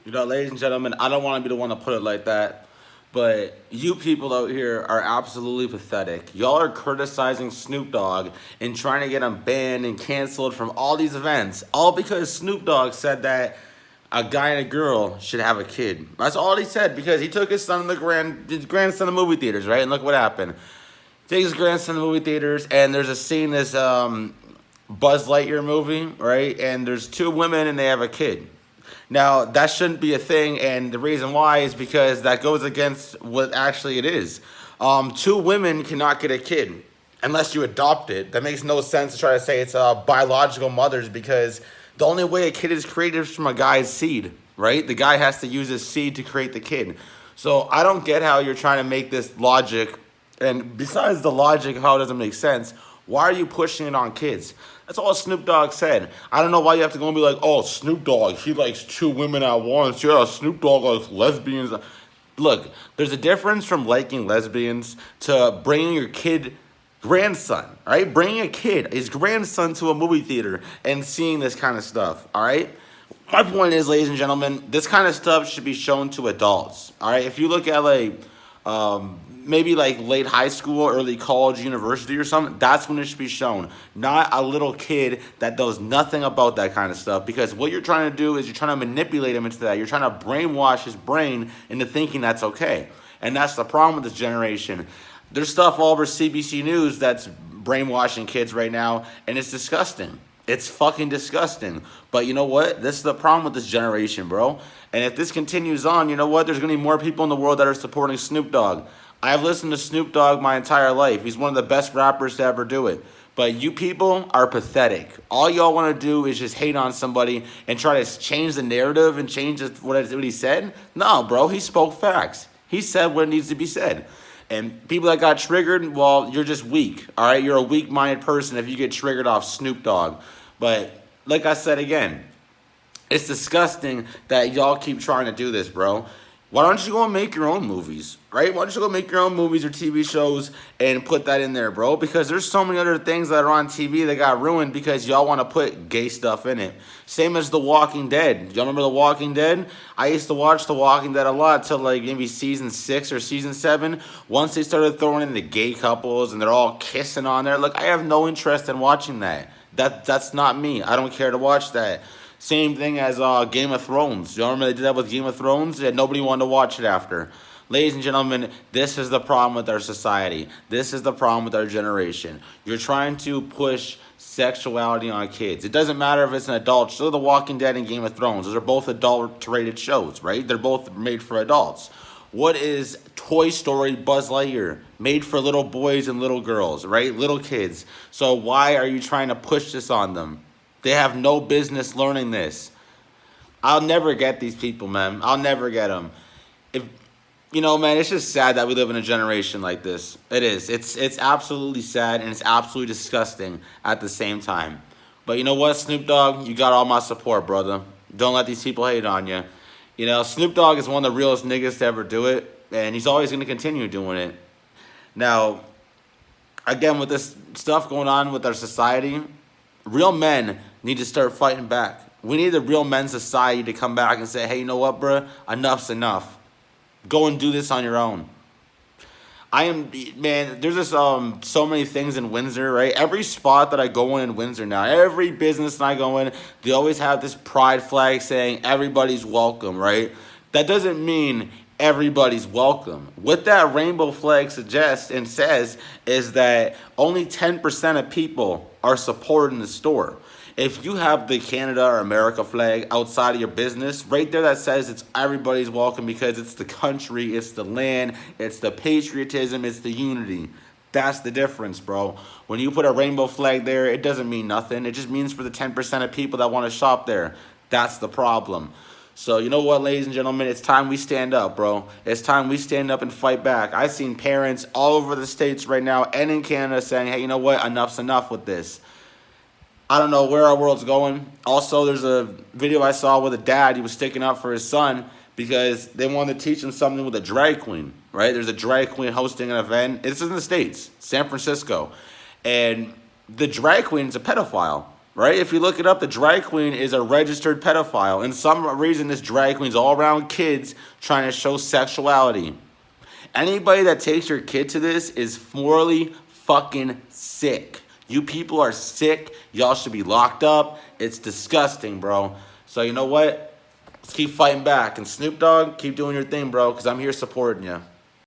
Ladies and gentlemen, I don't want to be the one to put it like that, but you people out here are absolutely pathetic. Y'all are criticizing Snoop Dogg and trying to get him banned and canceled from all these events, all because Snoop Dogg said that a guy and a girl should have a kid. That's all he said because he took his son to his grandson to movie theaters, right? And look what happened. He takes his grandson to movie theaters, and there's a scene this Buzz Lightyear movie, right? And there's two women and they have a kid. Now, that shouldn't be a thing, and the reason why is because that goes against what actually it is. Two women cannot get a kid unless you adopt it. That makes no sense to try to say it's biological mothers because the only way a kid is created is from a guy's seed, right? The guy has to use his seed to create the kid. So I don't get how you're trying to make this logic, and besides the logic, how it doesn't make sense, why are you pushing it on kids? That's all Snoop Dogg said. I don't know why you have to go and be like, oh, Snoop Dogg, he likes two women at once. Yeah, Snoop Dogg likes lesbians. Look, there's a difference from liking lesbians to bringing your grandson, all right? Bringing a kid, his grandson, to a movie theater and seeing this kind of stuff, all right? My point is, ladies and gentlemen, this kind of stuff should be shown to adults, all right? If you look at, like, maybe like late high school, early college, university or something, that's when it should be shown. Not a little kid that knows nothing about that kind of stuff. Because what you're trying to do is you're trying to manipulate him into that. You're trying to brainwash his brain into thinking that's okay. And that's the problem with this generation. There's stuff all over CBC News that's brainwashing kids right now, and it's disgusting. It's fucking disgusting. But you know what? This is the problem with this generation, bro. And if this continues on, you know what? There's going to be more people in the world that are supporting Snoop Dogg. I've listened to Snoop Dogg my entire life. He's one of the best rappers to ever do it. But you people are pathetic. All y'all want to do is just hate on somebody and try to change the narrative and change what he said. No, bro, he spoke facts. He said what needs to be said. And people that got triggered, well, you're just weak, all right? You're a weak-minded person if you get triggered off Snoop Dogg. But like I said again, it's disgusting that y'all keep trying to do this, bro. Why don't you go and make your own movies, right? Why don't you go make your own movies or TV shows and put that in there, bro? Because there's so many other things that are on TV that got ruined because y'all want to put gay stuff in it. Same as The Walking Dead. Y'all remember The Walking Dead? I used to watch The Walking Dead a lot till like maybe season 6 or season 7. Once they started throwing in the gay couples and they're all kissing on there, look, I have no interest in watching that. That's not me. I don't care to watch that. Same thing as Game of Thrones. You remember they did that with Game of Thrones? And nobody wanted to watch it after. Ladies and gentlemen, this is the problem with our society. This is the problem with our generation. You're trying to push sexuality on kids. It doesn't matter if it's an adult show. The Walking Dead and Game of Thrones, those are both adult-rated shows, right? They're both made for adults. What is Toy Story Buzz Lightyear? Made for little boys and little girls, right? Little kids. So why are you trying to push this on them? They have no business learning this. I'll never get these people, man. I'll never get them. Man, it's just sad that we live in a generation like this. It is. It's absolutely sad, and it's absolutely disgusting at the same time. But you know what, Snoop Dogg? You got all my support, brother. Don't let these people hate on you. Snoop Dogg is one of the realest niggas to ever do it, and he's always going to continue doing it. Now, again, with this stuff going on with our society, real men need to start fighting back. We need the real men society to come back and say, hey, you know what, bro? Enough's enough. Go and do this on your own. There's just so many things in Windsor, right? Every spot that I go in Windsor now, every business that I go in, they always have this pride flag saying everybody's welcome, right? That doesn't mean everybody's welcome. What that rainbow flag suggests and says is that only 10% of people are supported in the store. If you have the Canada or America flag outside of your business, right there that says it's everybody's welcome because it's the country, it's the land, it's the patriotism, it's the unity. That's the difference, bro. When you put a rainbow flag there, it doesn't mean nothing. It just means for the 10% of people that want to shop there. That's the problem. So you know what, ladies and gentlemen, it's time we stand up, bro. It's time we stand up and fight back. I've seen parents all over the States right now and in Canada saying, hey, you know what, enough's enough with this. I don't know where our world's going. Also, there's a video I saw with a dad. He was sticking up for his son because they wanted to teach him something with a drag queen, right? There's a drag queen hosting an event. It's in the States, San Francisco. And the drag queen is a pedophile, right? If you look it up, the drag queen is a registered pedophile. And some reason this drag queen's all around kids trying to show sexuality. Anybody that takes your kid to this is morally fucking sick. You people are sick. Y'all should be locked up. It's disgusting, bro. So you know what? Let's keep fighting back. And Snoop Dogg, keep doing your thing, bro, because I'm here supporting you.